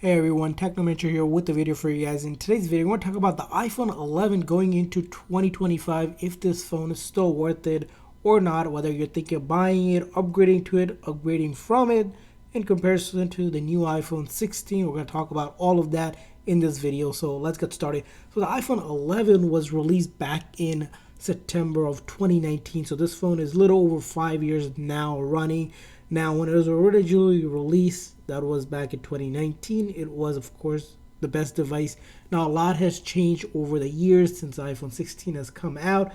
Hey everyone, Technomentary here with the video for you guys. In today's video, we're going to talk about the iPhone 11 going into 2025, if this phone is still worth it or not, whether you're thinking of buying it, upgrading to it, upgrading from it, in comparison to the new iPhone 16. We're going to talk about all of that in this video, so let's get started. So the iPhone 11 was released back in September of 2019, so this phone is a little over 5 years now running. Now, when it was originally released, that was back in 2019, it was, of course, the best device. Now, a lot has changed over the years since iPhone 16 has come out.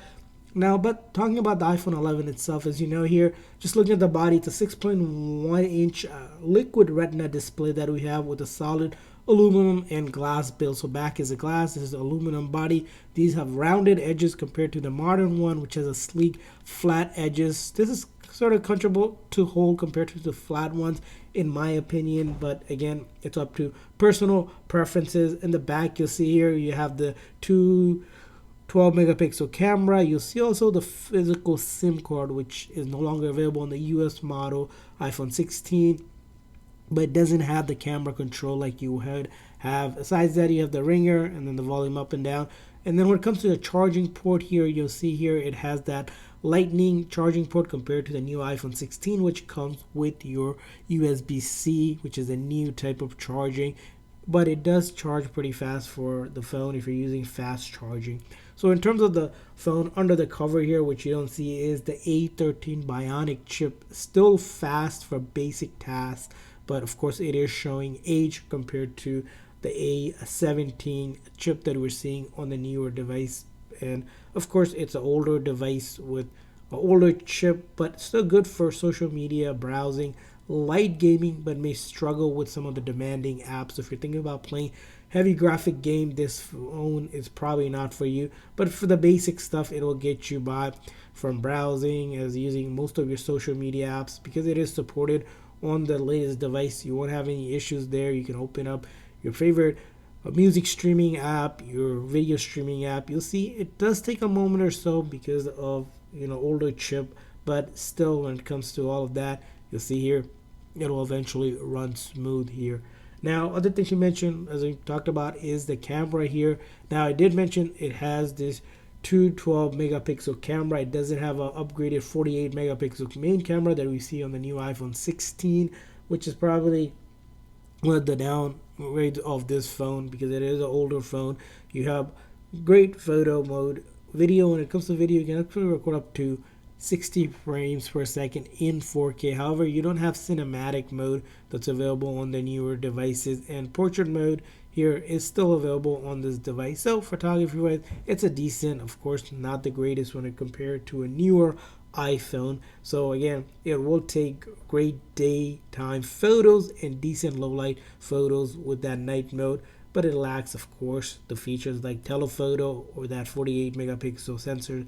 Now, but talking about the iPhone 11 itself, as you know here, just looking at the body, it's a 6.1-inch liquid retina display that we have with a solid aluminum and glass build. So back is a glass, this is an aluminum body. These have rounded edges compared to the modern one, which has a sleek, flat edges. This is sort of comfortable to hold compared to the flat ones, in my opinion, but again, it's up to personal preferences. In the back, you'll see here you have the two 12 megapixel camera. You'll see also the physical SIM card, which is no longer available on the US model iPhone 16, but it doesn't have the camera control like you would have. Besides that, you have the ringer and then the volume up and down. And then when it comes to the charging port here, you'll see here it has that lightning charging port compared to the new iPhone 16, which comes with your USB-C, which is a new type of charging, but it does charge pretty fast for the phone if you're using fast charging. So in terms of the phone, under the cover here, which you don't see, is the A13 Bionic chip, still fast for basic tasks, but of course it is showing age compared to the A17 chip that we're seeing on the newer device. And of course it's an older device with an older chip, but still good for social media, browsing, light gaming, but may struggle with some of the demanding apps. If you're thinking about playing heavy graphic game, this phone is probably not for you, but for the basic stuff it will get you by, from browsing as using most of your social media apps. Because it is supported on the latest device, you won't have any issues there. You can open up your favorite music streaming app, your video streaming app. You'll see it does take a moment or so because of older chip, but still when it comes to all of that, you'll see here it'll eventually run smooth here. Now, other things you mentioned, as we talked about, is the camera here. Now, I did mention it has this 212 megapixel camera. It doesn't have an upgraded 48 megapixel main camera that we see on the new iPhone 16, which is probably one of the downgrades of this phone because it is an older phone. You have great photo mode. Video, when it comes to video, you can actually record up to 60 frames per second in 4K. However, you don't have cinematic mode that's available on the newer devices, and portrait mode here is still available on this device. So photography wise, it's a decent, of course not the greatest when it compared to a newer iPhone. So again, it will take great daytime photos and decent low light photos with that night mode, but it lacks, of course, the features like telephoto or that 48 megapixel sensor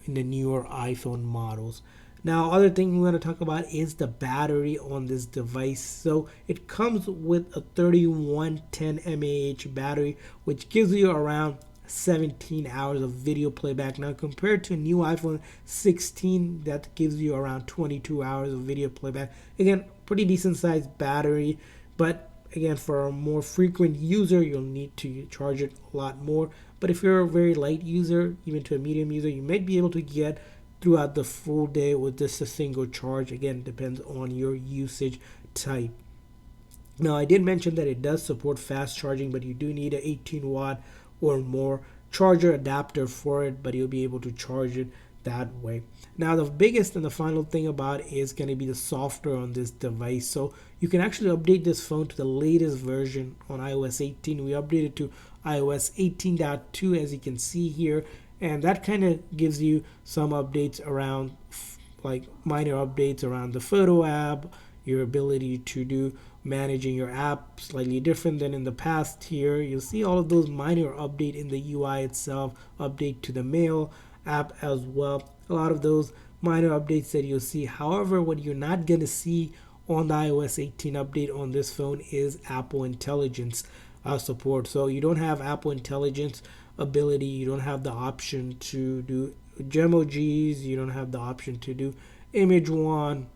in the newer iPhone models. Now, other thing we're going to talk about is the battery on this device. So it comes with a 3110 mAh battery, which gives you around 17 hours of video playback. Now, compared to a new iPhone 16, that gives you around 22 hours of video playback. Again, pretty decent sized battery, but again, for a more frequent user, you'll need to charge it a lot more. But if you're a very light user, even to a medium user, you might be able to get throughout the full day with just a single charge. Again, depends on your usage type. Now, I did mention that it does support fast charging, but you do need an 18 watt or more charger adapter for it, but you'll be able to charge it that way. Now, the biggest and the final thing about it is going to be the software on this device. So you can actually update this phone to the latest version on iOS 18. We updated to iOS 18.2, as you can see here, and that kind of gives you some updates around, like minor updates around the photo app, your ability to do managing your app slightly different than in the past. Here you'll see all of those minor update in the UI itself, update to the mail app as well, a lot of those minor updates that you'll see. However, what you're not going to see on the iOS 18 update on this phone is Apple Intelligence support. So you don't have Apple Intelligence ability, you don't have the option to do gemojis, you don't have the option to do image one,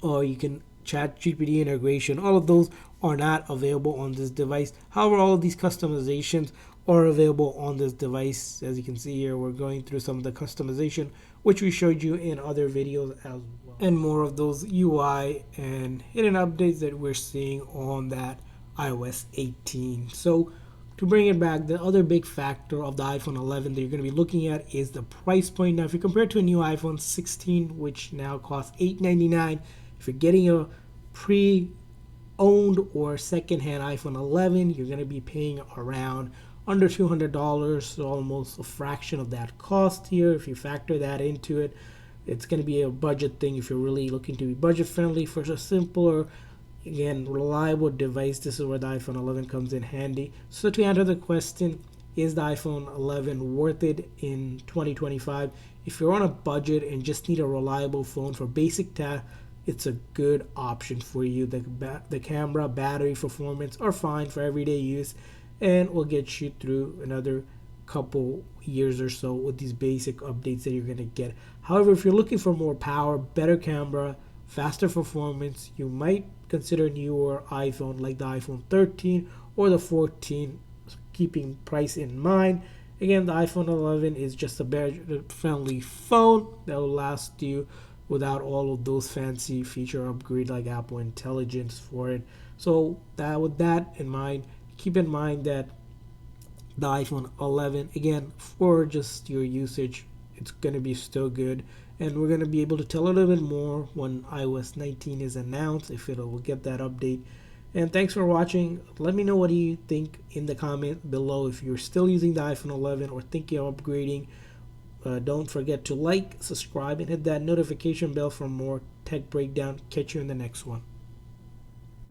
or you can chat GPT integration. All of those are not available on this device. However, all of these customizations are available on this device. As you can see here, we're going through some of the customization which we showed you in other videos as well, and more of those UI and hidden updates that we're seeing on that iOS 18. So to bring it back, the other big factor of the iPhone 11 that you're going to be looking at is the price point. Now, if you compare it to a new iPhone 16, which now costs $899, if you're getting a pre-owned or second-hand iPhone 11, you're going to be paying around under $200, so almost a fraction of that cost here. If you factor that into it, it's going to be a budget thing if you're really looking to be budget friendly for a simpler, again, reliable device. This is where the iPhone 11 comes in handy. So to answer the question, is the iPhone 11 worth it in 2025? If you're on a budget and just need a reliable phone for basic tasks, it's a good option for you. The camera, battery performance are fine for everyday use, and will get you through another couple years or so with these basic updates that you're going to get. However, if you're looking for more power, better camera, faster performance, you might consider newer iPhone like the iPhone 13 or the 14, keeping price in mind. Again, the iPhone 11 is just a budget-friendly phone that will last you without all of those fancy feature upgrades like Apple Intelligence for it. So with that in mind, keep in mind that the iPhone 11, again, for just your usage, it's going to be still good. And we're going to be able to tell a little bit more when iOS 19 is announced, if it will get that update. And thanks for watching. Let me know what you think in the comment below if you're still using the iPhone 11 or thinking of upgrading. Don't forget to like, subscribe, and hit that notification bell for more tech breakdown. Catch you in the next one.